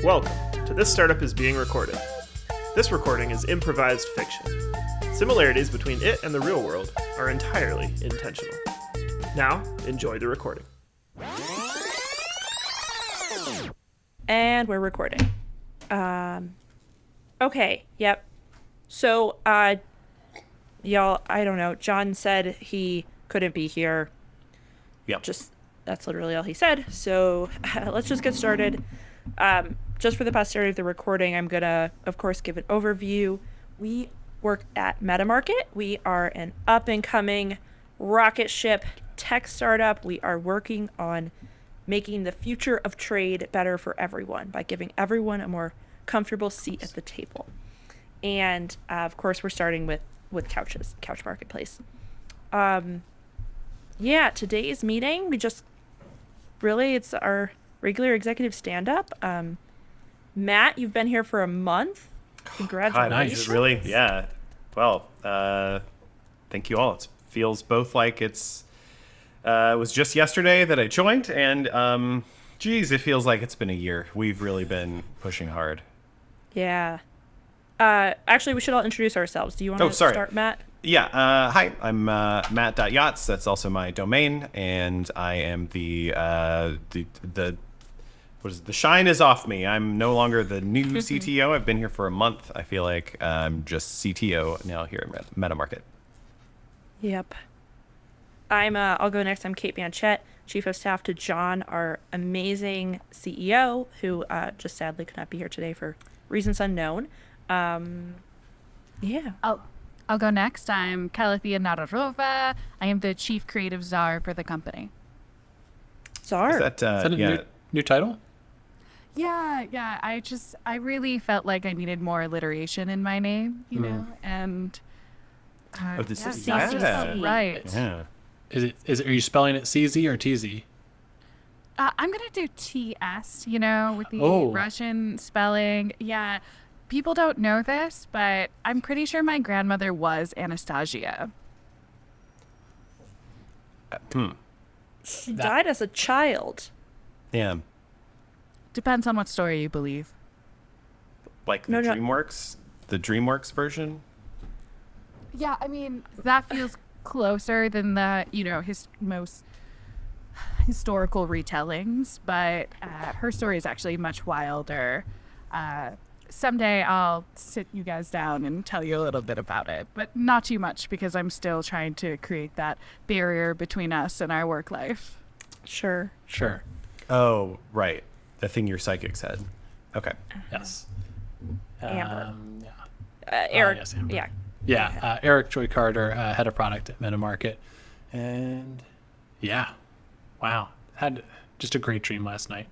Welcome to This Startup is Being Recorded. This recording is improvised fiction. Similarities between it and the real world are entirely intentional. Now, enjoy the recording. And we're recording. Okay, yep. So, y'all, I don't know. John said he couldn't be here. Yep. That's literally all he said. So, let's just get started. Just for the posterity of the recording, I'm gonna, of course, give an overview. We work at MetaMarket. We are an up-and-coming rocket ship tech startup. We are working on making the future of trade better for everyone by giving everyone a more comfortable seat at the table. And, of course, we're starting with couches, Couch Marketplace. Today's meeting, it's our regular executive stand-up. Matt, you've been here for a month. Congratulations. Nice. Really? Yeah. Well, thank you all. It feels both like it was just yesterday that I joined, and it feels like it's been a year. We've really been pushing hard. Yeah. Actually, we should all introduce ourselves. Do you want to start, Matt? Yeah. Hi, I'm Matt.yachts. That's also my domain, and I am the shine is off me. I'm no longer the new CTO. I've been here for a month. I feel like I'm just CTO now here at MetaMarket. Yep. I'll go next. I'm Kate Banchette, Chief of Staff to John, our amazing CEO, who just sadly could not be here today for reasons unknown. Yeah. I'll go next. I'm Calathea Nadarova. I am the Chief Creative Czar for the company. Czar? Is that a new title? Yeah. I really felt like I needed more alliteration in my name, you know, and this is right. Yeah. Are you spelling it CZ or TZ? I'm gonna do TS, with the Russian spelling. Yeah, people don't know this, but I'm pretty sure my grandmother was Anastasia. She died as a child. Yeah. Depends on what story you believe. Like the DreamWorks version? Yeah, I mean, that feels closer than the, most historical retellings, but her story is actually much wilder. Someday I'll sit you guys down and tell you a little bit about it, but not too much because I'm still trying to create that barrier between us and our work life. Sure. Oh, right. The thing your psychic said. Okay. Yes. Amber. Eric. Yes, Amber. Yeah. Yeah. Eric Joy Carter, head of product at MetaMarket. And yeah. Wow. Had just a great dream last night.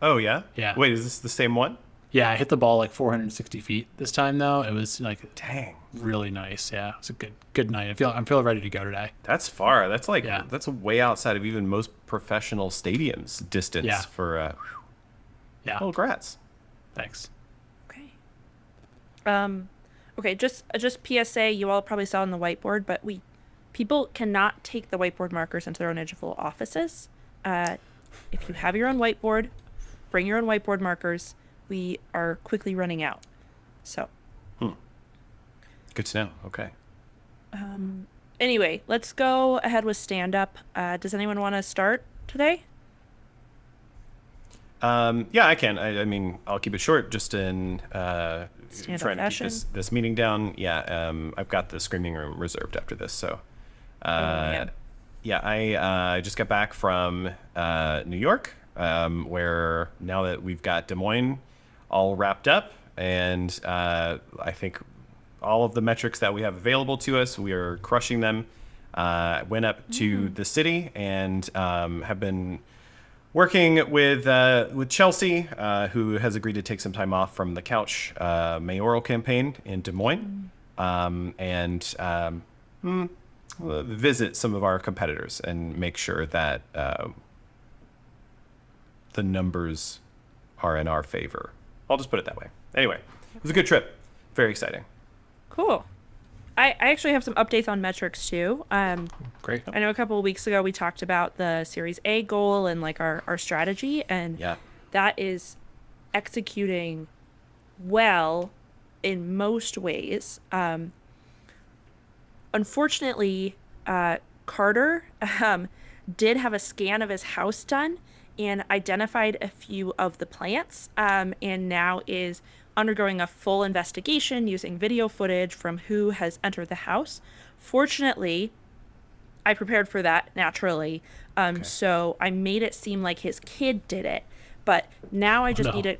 Oh, yeah? Yeah. Wait, is this the same one? Yeah, I hit the ball like 460 feet this time, though. It was like, dang, really nice. Yeah, it was a good night. I'm feeling ready to go today. That's far. That's that's way outside of even most professional stadiums distance for. Yeah. Well, congrats. Thanks. Okay. Okay. Just PSA. You all probably saw on the whiteboard, but people cannot take the whiteboard markers into their own individual offices. If you have your own whiteboard, bring your own whiteboard markers. We are quickly running out. So. Good to know. Okay. Anyway, let's go ahead with stand-up. Does anyone want to start today? Yeah, I can. I mean, I'll keep it short just in trying to keep this meeting down. Yeah, I've got the screaming room reserved after this. So, I just got back from New York, where now that we've got Des Moines all wrapped up, and I think all of the metrics that we have available to us, we are crushing them. Went up to the city and have been working with Chelsea, who has agreed to take some time off from the Couch mayoral campaign in Des Moines, and visit some of our competitors and make sure that the numbers are in our favor. I'll just put it that way. Anyway, it was a good trip. Very exciting. Cool. I actually have some updates on metrics too. Great. I know a couple of weeks ago we talked about the Series A goal and like our strategy, and that is executing well in most ways. Unfortunately, Carter did have a scan of his house done and identified a few of the plants, and now is undergoing a full investigation using video footage from who has entered the house. Fortunately, I prepared for that naturally, so I made it seem like his kid did it. But now I just need to,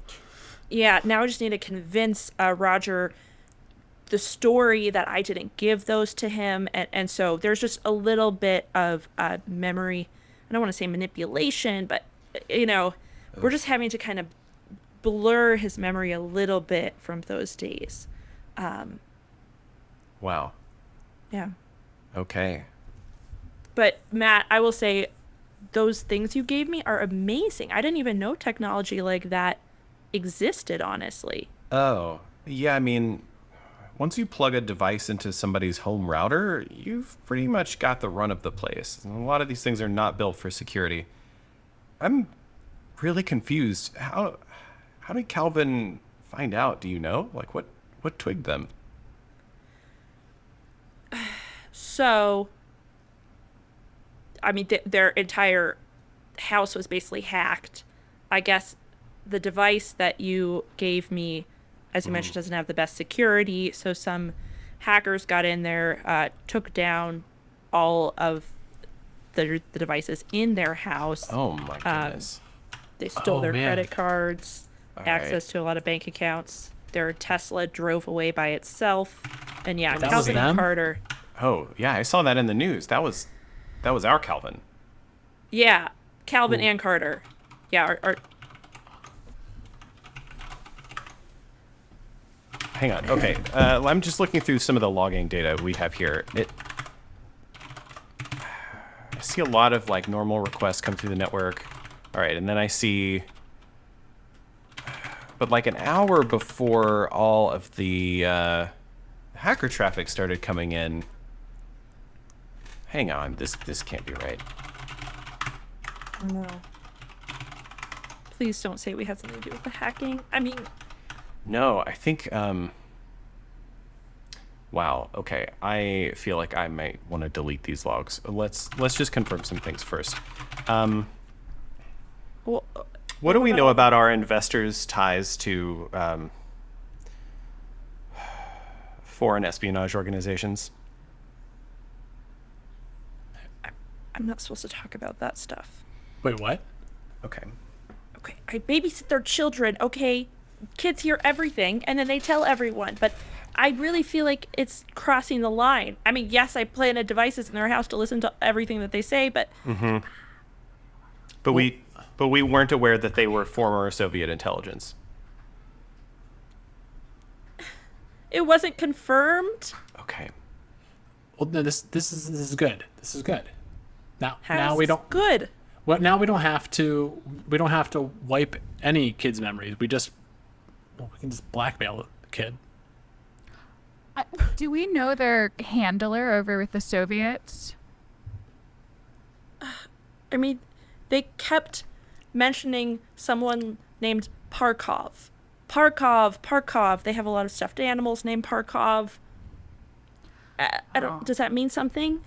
now I just need to convince Roger the story that I didn't give those to him, and so there's just a little bit of memory. I don't want to say manipulation, but we're just having to kind of blur his memory a little bit from those days. Wow. Yeah. Okay. But Matt, I will say those things you gave me are amazing. I didn't even know technology like that existed, honestly. Oh, yeah, I mean, once you plug a device into somebody's home router, you've pretty much got the run of the place. And a lot of these things are not built for security. I'm really confused. How did Calvin find out? Do you know? Like, what twigged them? So, I mean, their entire house was basically hacked. I guess the device that you gave me, as you mentioned, doesn't have the best security. So some hackers got in there, took down all of the devices in their house. Oh, my goodness. They stole their credit cards, access right. to a lot of bank accounts. Their Tesla drove away by itself. And yeah, That was Calvin and them? Carter. Oh, yeah, I saw that in the news. That was our Calvin. Yeah, Calvin and Carter. Yeah, our Hang on. Okay. I'm just looking through some of the logging data we have here. I see a lot of like normal requests come through the network. All right, and then I see, but like an hour before all of the hacker traffic started coming in. Hang on, this can't be right. No. Please don't say we had something to do with the hacking. I mean, No, I think. Wow. Okay, I feel like I might want to delete these logs. Let's just confirm some things first. well, What do we know about our investors' ties to foreign espionage organizations? I'm not supposed to talk about that stuff. Wait, what? Okay. Okay, I babysit their children, okay? Kids hear everything, and then they tell everyone, but I really feel like it's crossing the line. I mean, yes, I planted devices in their house to listen to everything that they say, but... But we weren't aware that they were former Soviet intelligence. It wasn't confirmed. Okay. Well, no, this is good. This is good. Now How's we this don't. good? Well, now we don't have to. We don't have to wipe any kid's memories. We can just blackmail the kid. Do we know their handler over with the Soviets? I mean, they kept mentioning someone named Parkov. Parkov. They have a lot of stuffed animals named Parkov. I don't. Does that mean something?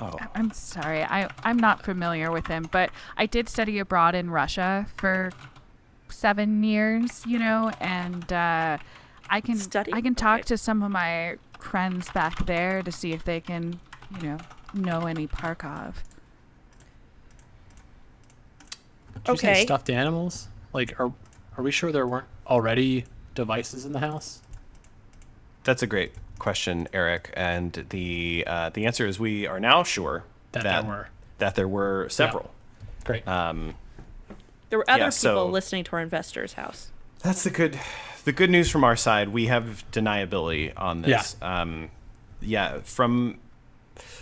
Oh. I'm sorry. I'm not familiar with him, but I did study abroad in Russia for 7 years, and I can talk to some of my friends back there to see if they can, know any Parkov. Did you say Okay. stuffed animals? Like, are we sure there weren't already devices in the house? That's a great question, Eric. And the answer is we are now sure that there were several. Yeah. Great. There were other Yeah, people so- listening to our investors' house. That's the good news from our side. We have deniability on this.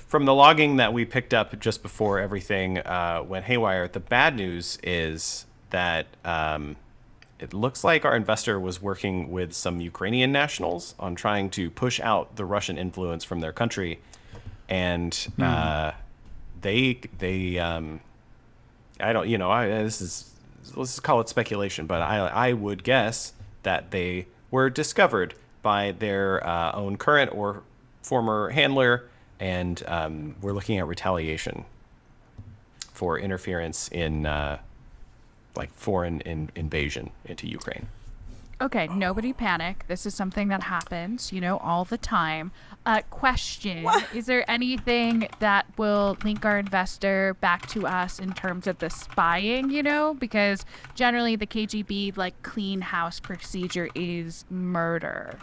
From the logging that we picked up just before everything went haywire, the bad news is that it looks like our investor was working with some Ukrainian nationals on trying to push out the Russian influence from their country, and this is let's call it speculation, but I would guess that they were discovered by their own current or former handler, and we're looking at retaliation for interference in like foreign invasion into Ukraine. Okay, nobody panic. This is something that happens, all the time. Question, is there anything that will link our investor back to us in terms of the spying, Because generally the KGB, clean house procedure is murder.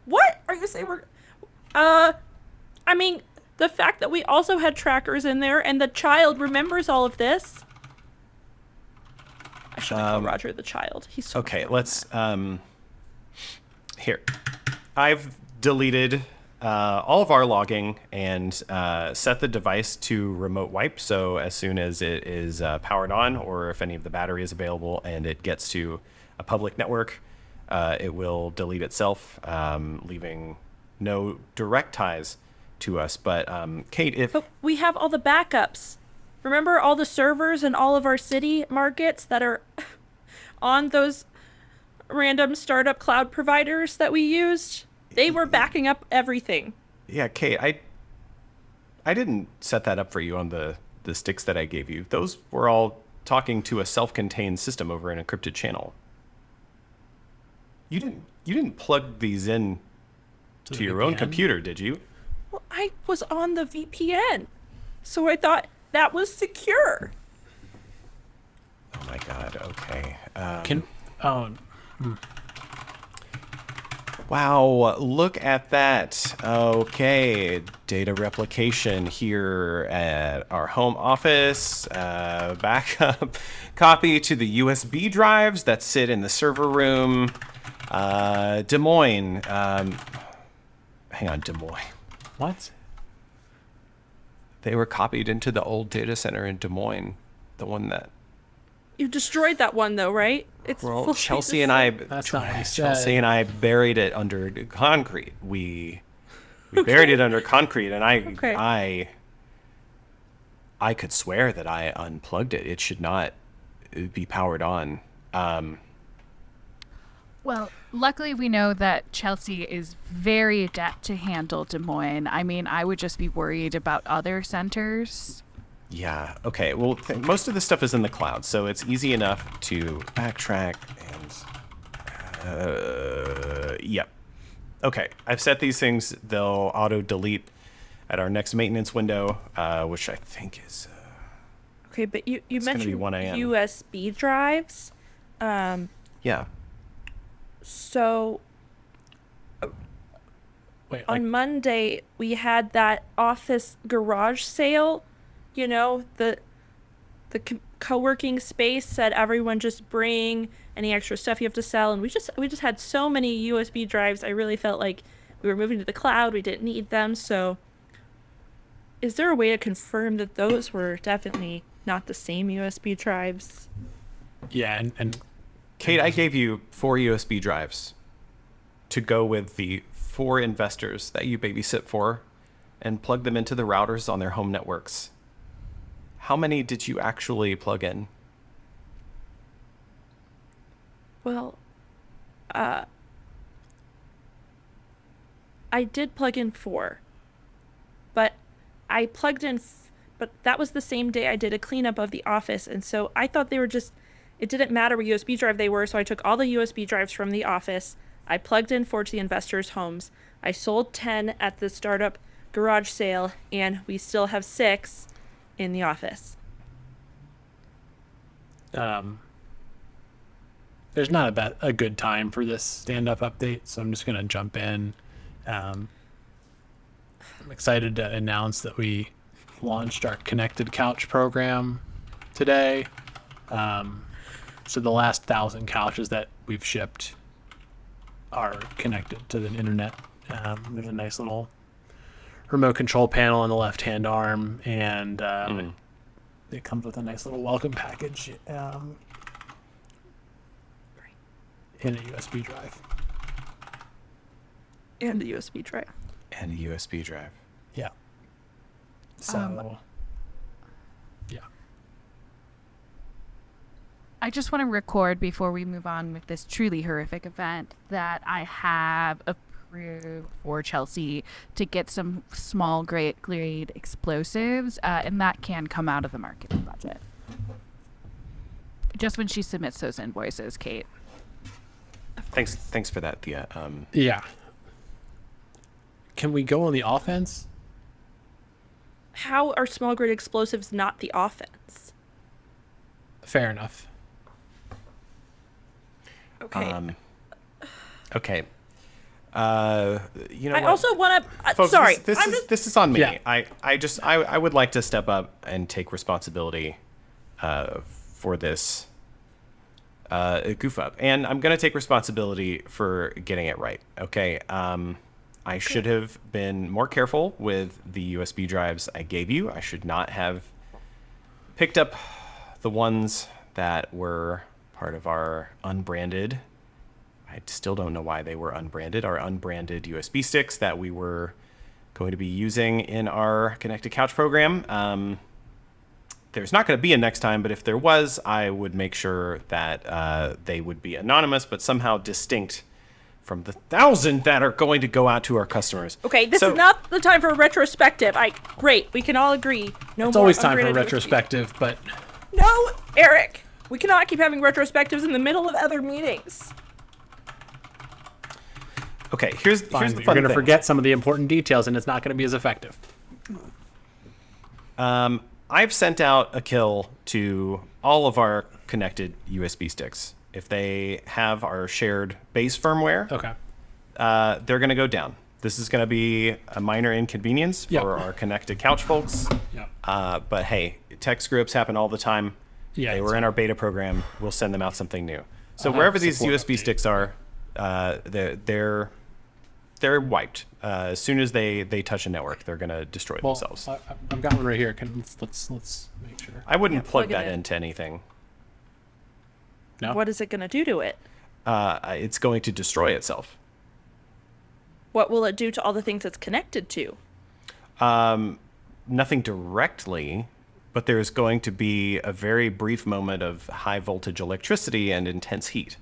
What are you saying? I mean, the fact that we also had trackers in there and the child remembers all of this. I should call Roger the child. He's so okay. Let's here. I've deleted all of our logging and set the device to remote wipe. So as soon as it is powered on, or if any of the battery is available and it gets to a public network, it will delete itself, leaving no direct ties to us. But Kate, But we have all the backups. Remember all the servers in all of our city markets that are on those random startup cloud providers that we used? They were backing up everything. Yeah, Kate, I didn't set that up for you on the sticks that I gave you. Those were all talking to a self-contained system over an encrypted channel. You didn't plug these in to your own computer, did you? Well, I was on the VPN, so I thought that was secure. Oh my God. Okay. Wow, look at that. Okay, data replication here at our home office. Backup copy to the USB drives that sit in the server room. Des Moines. Hang on, Des Moines. What? They were copied into the old data center in Des Moines. The one that... You destroyed that one, though, right? It's Well, Chelsea and I... That's not what he said. Chelsea and I buried it under concrete. We buried it under concrete, and I could swear that I unplugged it. It should not be powered on. Well, luckily we know that Chelsea is very adept to handle Des Moines. I mean, I would just be worried about other centers. Yeah. Okay. Well, most of the stuff is in the cloud, so it's easy enough to backtrack and. Yep. Okay. I've set these things. They'll auto delete at our next maintenance window, which I think is. Okay, but you gonna be mentioned 1 a.m. USB drives. Yeah. So Wait, on Monday we had that office garage sale. The co-working space said everyone just bring any extra stuff you have to sell, and we just had so many USB drives. I really felt like we were moving to the cloud. We didn't need them. So is there a way to confirm that those were definitely not the same USB drives? yeah, and Kate, I gave you 4 USB drives to go with the 4 investors that you babysit for, and plug them into the routers on their home networks. How many did you actually plug in? Well, I did plug in 4, but I plugged in, but that was the same day I did a cleanup of the office, and so I thought they were just, it didn't matter what USB drive they were, so I took all the USB drives from the office, I plugged in 4 to the investors' homes, I sold 10 at the startup garage sale, and we still have 6 in the office. There's not a good time for this stand-up update, so I'm just going to jump in. I'm excited to announce that we launched our Connected Couch program today. So the last 1,000 couches that we've shipped are connected to the internet. There's a nice little remote control panel on the left-hand arm, and it comes with a nice little welcome package in a USB drive. And the USB drive. And a USB drive. Yeah. So, yeah. I just want to record before we move on with this truly horrific event that I have approved for Chelsea to get some small grade explosives, and that can come out of the marketing budget. Just when she submits those invoices, Kate. Thanks for that, Thea. Yeah. Can we go on the offense? How are small grade explosives not the offense? Fair enough. Okay. Okay. You know I what? also want to. Folks, Sorry, this is on me. Yeah. I would like to step up and take responsibility for this goof up, and I'm gonna take responsibility for getting it right. Okay. I should have been more careful with the USB drives I gave you. I should not have picked up the ones that were part of our unbranded. I still don't know why they were unbranded. Our unbranded USB sticks that we were going to be using in our Connected Couch program. There's not going to be a next time, but if there was, I would make sure that they would be anonymous, but somehow distinct from the 1,000 that are going to go out to our customers. Okay, this is not the time for a retrospective. Great, we can all agree. No It's more always time for a unbranded retrospective, but USB. No, Eric, we cannot keep having retrospectives in the middle of other meetings. Okay, here's fine, the but fun you're going to thing. forget some of the important details, and it's not going to be as effective. I've sent out a kill to all of our connected USB sticks. If they have our shared base firmware, Okay. they're going to go down. This is going to be a minor inconvenience for Yep. our Connected Couch folks. Yeah. But hey, tech screw-ups happen all the time. Yeah, They it's were in our beta program. We'll send them out something new. So I'll wherever have these support USB update. sticks are, they're wiped. As soon as they touch a network, they're going to destroy Well, themselves. I've got one right here. Let's make sure. I wouldn't Yeah, plug plug it that in. into anything. No. What is it going to do to it? It's going to destroy itself. What will it do to all the things it's connected to? Nothing directly, but there's going to be a very brief moment of high voltage electricity and intense heat.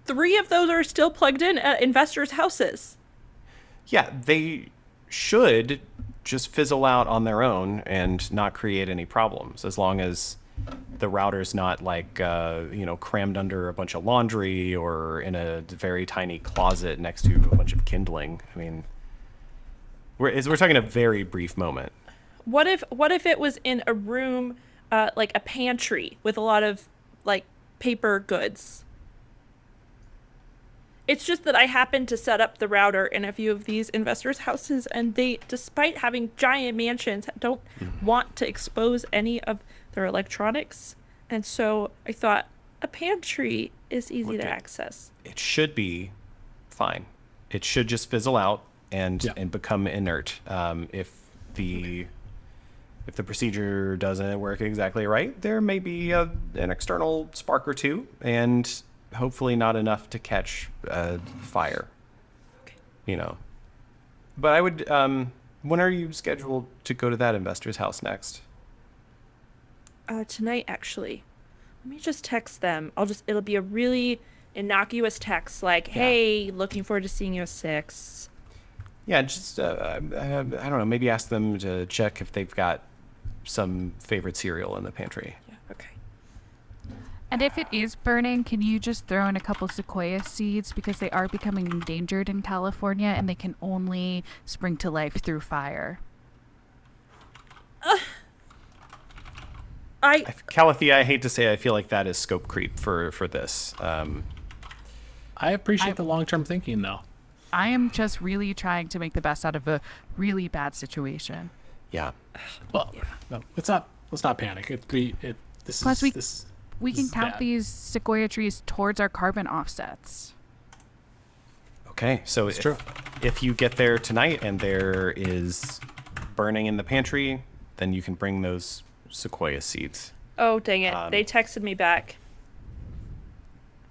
3 of those are still plugged in at investors' houses. Yeah, they should just fizzle out on their own and not create any problems, as long as the router's not like crammed under a bunch of laundry or in a very tiny closet next to a bunch of kindling. I mean, we're talking a very brief moment. What if it was in a room, like a pantry with a lot of like paper goods? It's just that I happened to set up the router in a few of these investors' houses, and they, despite having giant mansions, don't want to expose any of their electronics. And so I thought a pantry is easy to Okay. access. It should be fine. It should just fizzle out and Yeah. become inert. If the procedure doesn't work exactly right, there may be an external spark or two, and hopefully not enough to catch fire. Okay. But I would. When are you scheduled to go to that investor's house next? Tonight, actually. Let me just text them. It'll be a really innocuous text like, hey, looking forward to seeing you at 6. Yeah, just I don't know. Maybe ask them to check if they've got some favorite cereal in the pantry. Yeah, okay. And if it is burning, can you just throw in a couple sequoia seeds because they are becoming endangered in California and they can only spring to life through fire? Calathea, I hate to say, I feel like that is scope creep for this. I appreciate the long-term thinking, though. I am just really trying to make the best out of a really bad situation. Yeah. Well, no, let's not panic. Plus, we can is count bad. these sequoia trees towards our carbon offsets. Okay, so It's true. if you get there tonight and there is burning in the pantry, then you can bring those sequoia seeds. Oh, dang it. They texted me back.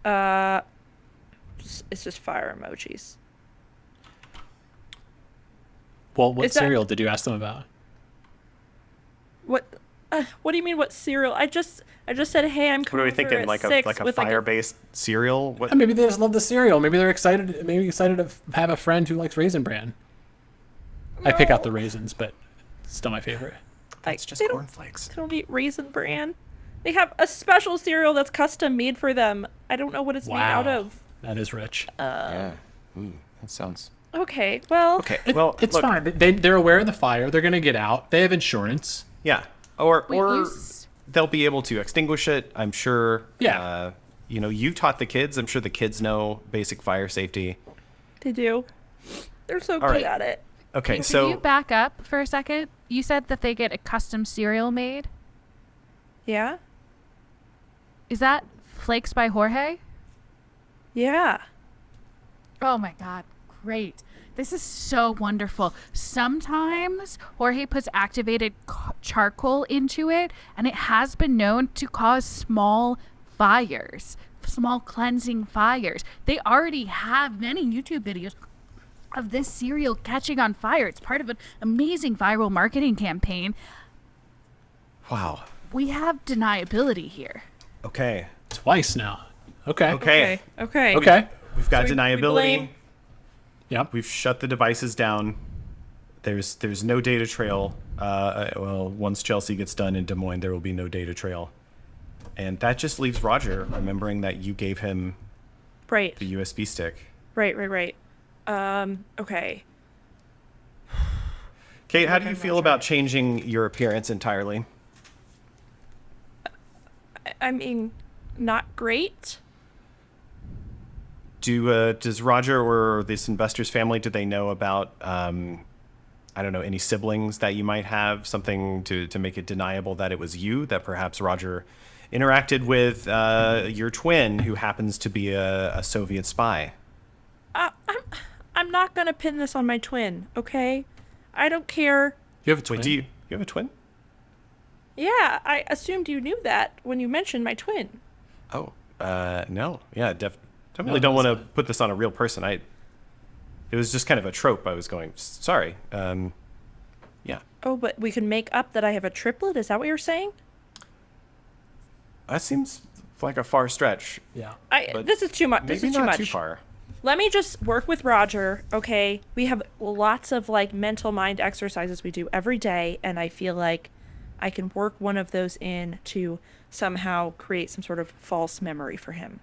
It's just fire emojis. Well, what Is that- cereal did you ask them about? What do you mean what cereal? I I just said, hey, I'm What are coming we over thinking? at Like 6 a with fire-based cereal? What? Maybe they just love the cereal. Maybe they're excited. Maybe excited to have a friend who likes Raisin Bran. I pick out the raisins, but it's still my favorite. That's just they don't- cornflakes. They don't eat Raisin Bran. They have a special cereal that's custom made for them. I don't know what it's made out of. That is rich. Yeah. That sounds. Okay, well, Okay. Well, It's look, fine. They're aware of the fire. They're gonna get out. They have insurance. Yeah. Or Wait, they'll be able to extinguish it. I'm sure. Yeah. You taught the kids. I'm sure the kids know basic fire safety. they do. They're so good right. at it. Okay. Can So you back up for a second? You said that they get a custom cereal made. Yeah? Is that Flakes by Jorge? Yeah. Oh my God, great. This is so wonderful. Sometimes Jorge puts activated charcoal into it, and it has been known to cause small fires, small cleansing fires. They already have many YouTube videos of this cereal catching on fire. It's part of an amazing viral marketing campaign. wow. We have deniability here. Okay. Twice now. Okay. Okay. Okay. Okay. We've got So we deniability. blame- Yep. We've shut the devices down. There's no data trail. Well, once Chelsea gets done in Des Moines, there will be no data trail. And that just leaves Roger remembering that you gave him Right. the USB stick. Right. Okay. Kate, how do you feel about changing your appearance entirely? I mean, not great. Does Roger or this investor's family, do they know about, I don't know, any siblings that you might have, something to make it deniable that it was you, that perhaps Roger interacted with your twin, who happens to be a Soviet spy? I'm not gonna pin this on my twin, okay? I don't care. You have a twin. Wait, you have a twin? Yeah, I assumed you knew that when you mentioned my twin. Oh, no. Yeah, definitely No, don't want to that's put this on a real person. It was just kind of a trope. I was going, sorry. Yeah. Oh, but we can make up that I have a triplet? Is that what you're saying? That seems like a far stretch. Yeah. But This is too much. This Maybe is too not much. too far. Let me just work with Roger, okay? We have lots of like mental mind exercises we do every day, and I feel like I can work one of those in to somehow create some sort of false memory for him.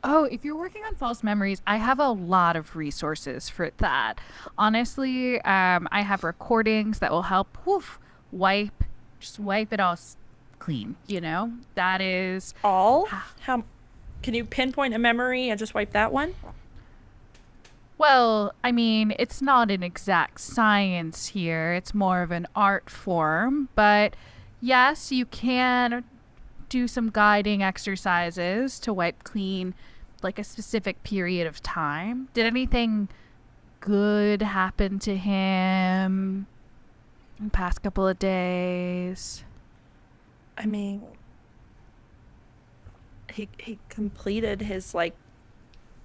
Oh, if you're working on false memories, I have a lot of resources for that. Honestly, I have recordings that will help wipe it all clean, you know? That is... All? How? Can you pinpoint a memory and just wipe that one? Well, I mean, it's not an exact science here. It's more of an art form. But yes, you can do some guiding exercises to wipe clean like a specific period of time. Did anything good happen to him in the past couple of days? I mean, he completed his like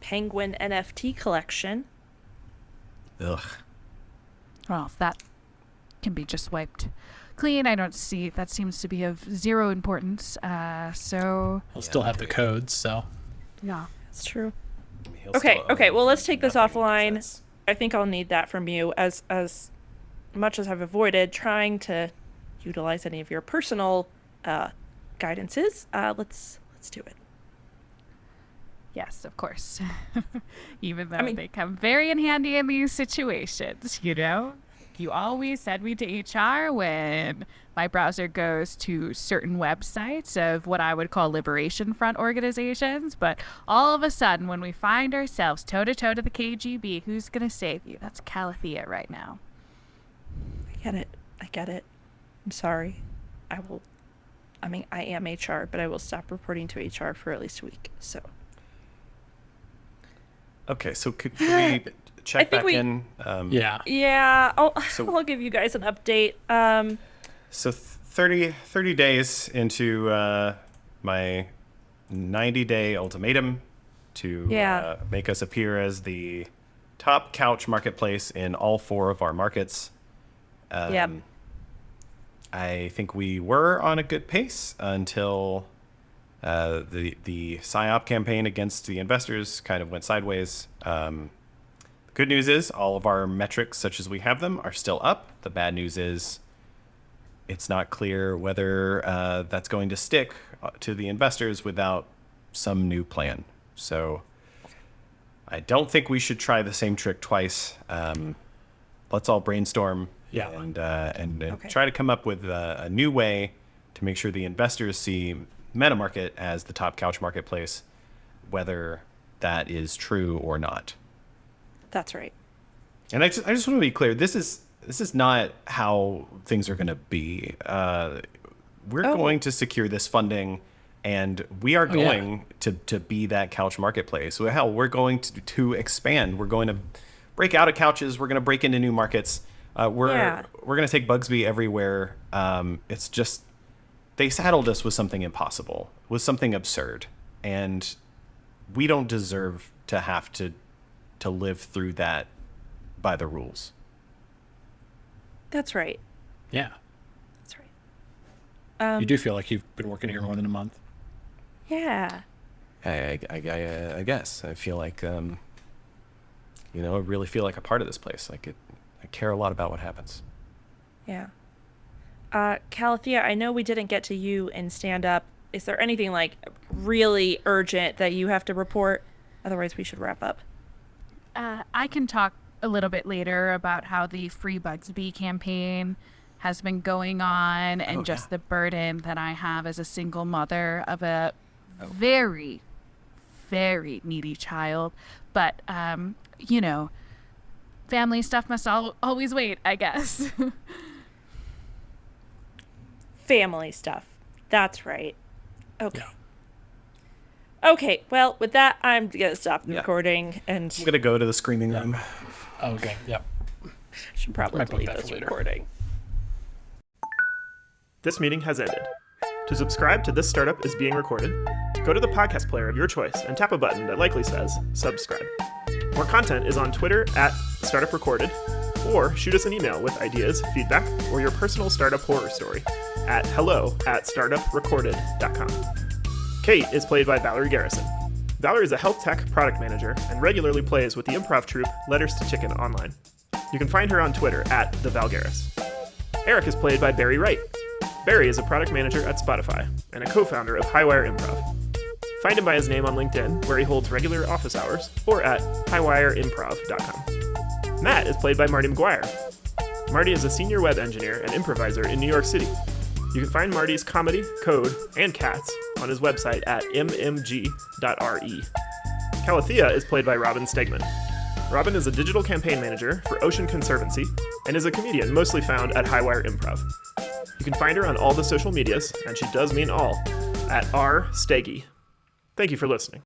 penguin NFT collection. Ugh. Well, if that can be just wiped clean, I don't see that seems to be of zero importance. So I'll still have the codes, so. yeah. That's true. He'll Okay, still okay. own Well, let's take this nothing. offline. That's- I think I'll need that from you as much as I've avoided trying to utilize any of your personal guidances. Let's do it. Yes, of course. Even though I mean- they come very in handy in these situations, you know? You always send me to HR when my browser goes to certain websites of what I would call Liberation Front organizations. But all of a sudden, when we find ourselves toe-to-toe to the KGB, who's going to save you? That's Calathea right now. I get it. I'm sorry. I mean, I am HR, but I will stop reporting to HR for at least a week. So Okay, so could we check think back we- in? Yeah. yeah, So- I'll give you guys an update. So 30 days into my 90-day ultimatum to Yeah. make us appear as the top couch marketplace in all 4 of our markets. Yep. I think we were on a good pace until The PSYOP campaign against the investors kind of went sideways. The good news is all of our metrics, such as we have them, are still up. The bad news is it's not clear whether that's going to stick to the investors without some new plan. So I don't think we should try the same trick twice. Let's all brainstorm and try to come up with a new way to make sure the investors see MetaMarket as the top couch marketplace, whether that is true or not. That's right. And I just want to be clear. This is not how things are going to be. We're going to secure this funding, and we are going to be that couch marketplace. So hell, we're going to expand. We're going to break out of couches. We're going to break into new markets. We're going to take Bugsby everywhere. It's just they saddled us with something impossible, with something absurd, and we don't deserve to have to live through that by the rules. That's right. Yeah. That's right. You do feel like you've been working here more than a month. Yeah. I guess I feel like I really feel like a part of this place. Like I care a lot about what happens. Yeah. Calathea, I know we didn't get to you in stand-up. Is there anything like really urgent that you have to report? Otherwise, we should wrap up. I can talk a little bit later about how the Free Bugsby campaign has been going on and the burden that I have as a single mother of a very, very needy child. But, family stuff must always wait, I guess. Family stuff. That's right. Okay. Yeah. Okay, well, with that, I'm going to stop the recording, and I'm going to go to the screaming room. Okay, yep. should probably delete this recording. This meeting has ended. To subscribe to This Startup is Being Recorded, go to the podcast player of your choice and tap a button that likely says subscribe. More content is on Twitter @StartupRecorded, or shoot us an email with ideas, feedback, or your personal startup horror story at hello@startuprecorded.com. Kate is played by Valerie Garrison. Valerie is a health tech product manager and regularly plays with the improv troupe Letters to Chicken online. You can find her on Twitter @TheValGarris. Eric is played by Barry Wright. Barry is a product manager at Spotify and a co-founder of Highwire Improv. Find him by his name on LinkedIn, where he holds regular office hours, or at highwireimprov.com. Matt is played by Marty McGuire. Marty is a senior web engineer and improviser in New York City. You can find Marty's comedy, code, and cats on his website at mmg.re. Calathea is played by Robin Stegman. Robin is a digital campaign manager for Ocean Conservancy and is a comedian mostly found at Highwire Improv. You can find her on all the social medias, and she does mean all, at @rstegi. Thank you for listening.